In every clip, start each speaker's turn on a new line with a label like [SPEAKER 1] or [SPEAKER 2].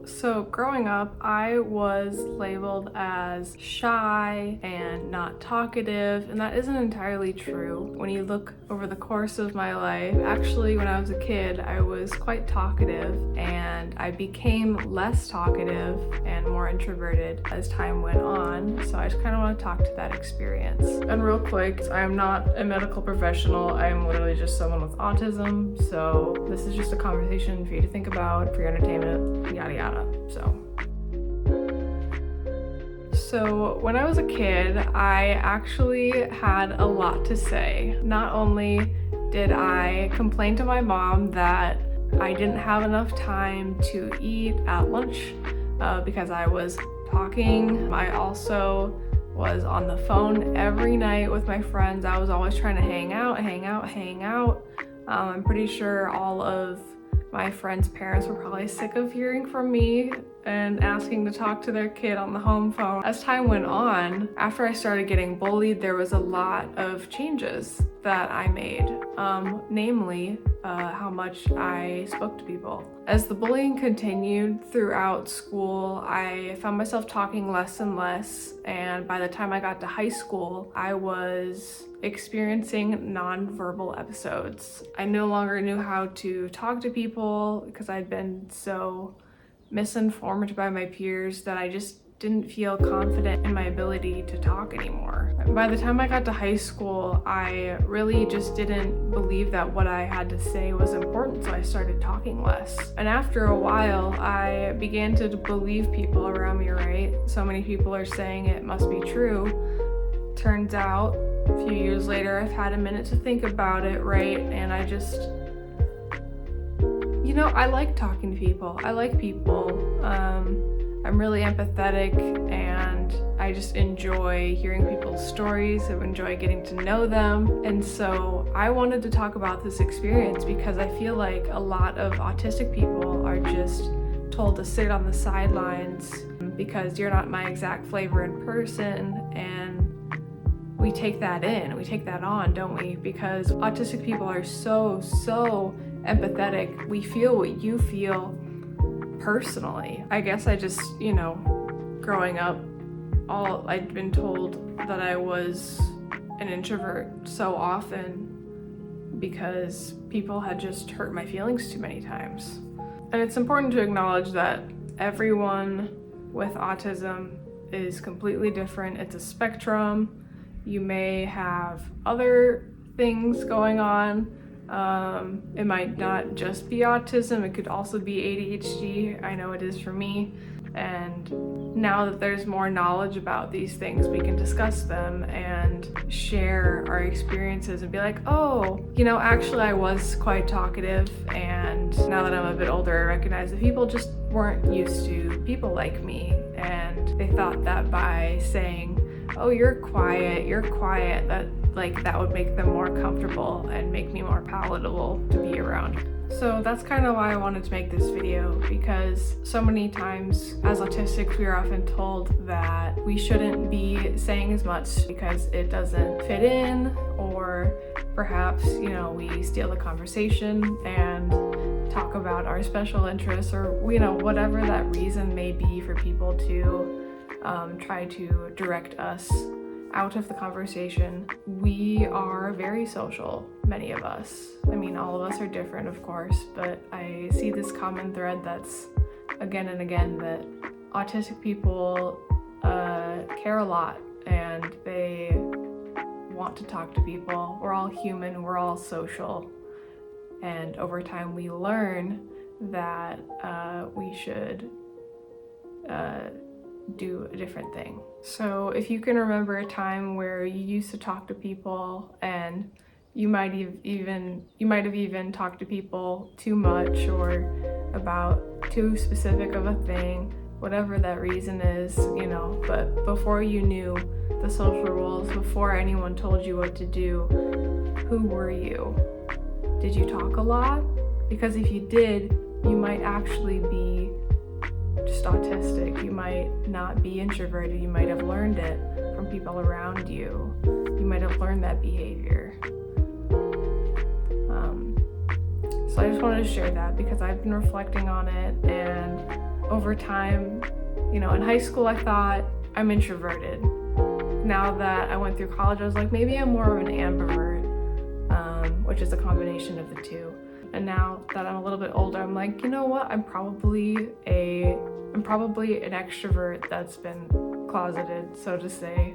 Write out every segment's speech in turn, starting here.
[SPEAKER 1] So growing up, I was labeled as shy and not talkative, and that isn't entirely true. When you look over the course of my life, actually when I was a kid, I was quite talkative, and I became less talkative and more introverted as time went on. So I just kind of want to talk to that experience. And real quick, I am not a medical professional. I am literally just someone with autism. So this is just a conversation for you to think about, for your entertainment, yada yada. So when I was a kid, I actually had a lot to say. Not only did I complain to my mom that I didn't have enough time to eat at lunch because I was talking, I also was on the phone every night with my friends. I was always trying to hang out. I'm pretty sure all of my friends' parents were probably sick of hearing from me and asking to talk to their kid on the home phone. As time went on, after I started getting bullied, there was a lot of changes that I made, namely how much I spoke to people. As the bullying continued throughout school, I found myself talking less and less, and by the time I got to high school, I was experiencing nonverbal episodes. I no longer knew how to talk to people because I'd been so misinformed by my peers that I just didn't feel confident in my ability to talk anymore. By the time I got to high school, I really just didn't believe that what I had to say was important, so I started talking less. And after a while, I began to believe people around me, right? So many people are saying it must be true. Turns out, a few years later, I've had a minute to think about it, right? And I just, I like talking to people. I like people. I'm really empathetic, and I just enjoy hearing people's stories. I enjoy getting to know them. And so I wanted to talk about this experience because I feel like a lot of autistic people are just told to sit on the sidelines because you're not my exact flavor in person, and we take that on, don't we? Because autistic people are so empathetic. We feel what you feel personally. I guess I just, growing up, I'd been told that I was an introvert so often because people had just hurt my feelings too many times. And it's important to acknowledge that everyone with autism is completely different. It's a spectrum. You may have other things going on. It might not just be autism, it could also be ADHD. I know it is for me. And now that there's more knowledge about these things, we can discuss them and share our experiences and be like, oh, actually I was quite talkative, and now that I'm a bit older, I recognize that people just weren't used to people like me, and they thought that by saying, oh, you're quiet, that would make them more comfortable and make me more palatable to be around. So that's kind of why I wanted to make this video, because so many times as autistics we are often told that we shouldn't be saying as much because it doesn't fit in, or perhaps, we steal the conversation and talk about our special interests, or, whatever that reason may be for people to try to direct us out of the conversation. We are very social, many of us. I mean, all of us are different, of course, but I see this common thread that's again and again that autistic people care a lot, and they want to talk to people. We're all human, we're all social, and over time we learn that we should do a different thing. So if you can remember a time where you used to talk to people and you might have even talked to people too much or about too specific of a thing, whatever that reason is, but before you knew the social rules, before anyone told you what to do, who were you? Did you talk a lot? Because if you did, you might actually be just autistic. You might not be introverted. You might have learned it from people around you. You might have learned that behavior. So I just wanted to share that because I've been reflecting on it, and over time, you know, in high school I thought I'm introverted. Now that I went through college, I was like, maybe I'm more of an ambivert, which is a combination of the two. And now that I'm a little bit older, I'm like, you know what? I'm probably an extrovert that's been closeted, so to say.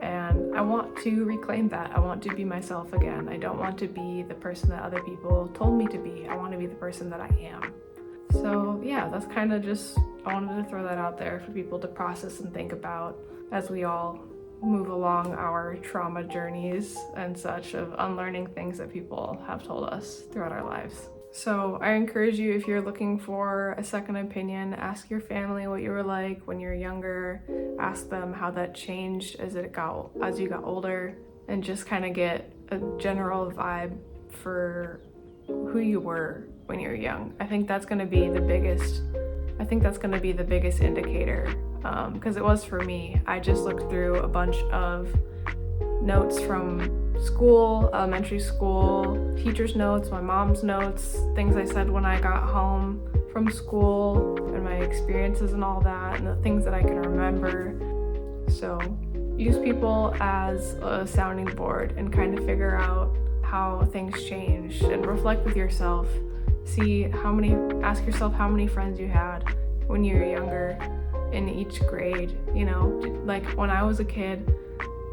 [SPEAKER 1] And I want to reclaim that. I want to be myself again. I don't want to be the person that other people told me to be. I want to be the person that I am. So yeah, that's kind of just, I wanted to throw that out there for people to process and think about as we all move along our trauma journeys and such of unlearning things that people have told us throughout our lives. So I encourage you, if you're looking for a second opinion, ask your family what you were like when you were younger, ask them how that changed as you got older, and just kind of get a general vibe for who you were when you were young. I think that's going to be the biggest indicator, because it was for me. I just looked through a bunch of notes from school, elementary school, teacher's notes, my mom's notes, things I said when I got home from school, and my experiences and all that, and the things that I can remember. So use people as a sounding board and kind of figure out how things changed, and reflect with yourself. Ask yourself how many friends you had when you were younger in each grade. You know, like when I was a kid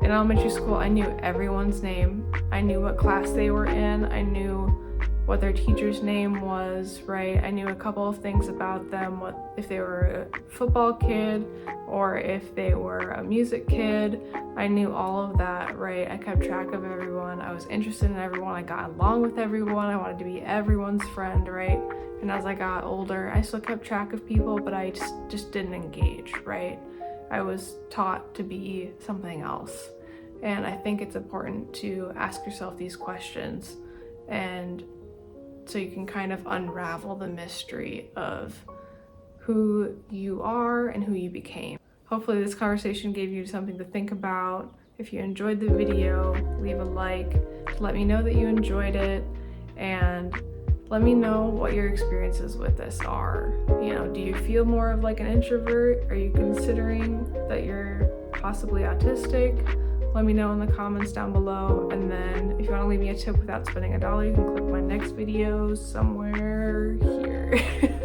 [SPEAKER 1] in elementary school, I knew everyone's name. I knew what class they were in. I knew what their teacher's name was, right? I knew a couple of things about them, if they were a football kid or if they were a music kid. I knew all of that, right? I kept track of everyone. I was interested in everyone. I got along with everyone. I wanted to be everyone's friend, right? And as I got older, I still kept track of people, but I just didn't engage, right? I was taught to be something else. And I think it's important to ask yourself these questions, and so you can kind of unravel the mystery of who you are and who you became. Hopefully this conversation gave you something to think about. If you enjoyed the video, leave a like, let me know that you enjoyed it, and let me know what your experiences with this are. You know, do you feel more of like an introvert? Are you considering that you're possibly autistic? Let me know in the comments down below. And then if you want to leave me a tip without spending $1, you can click my next video somewhere here.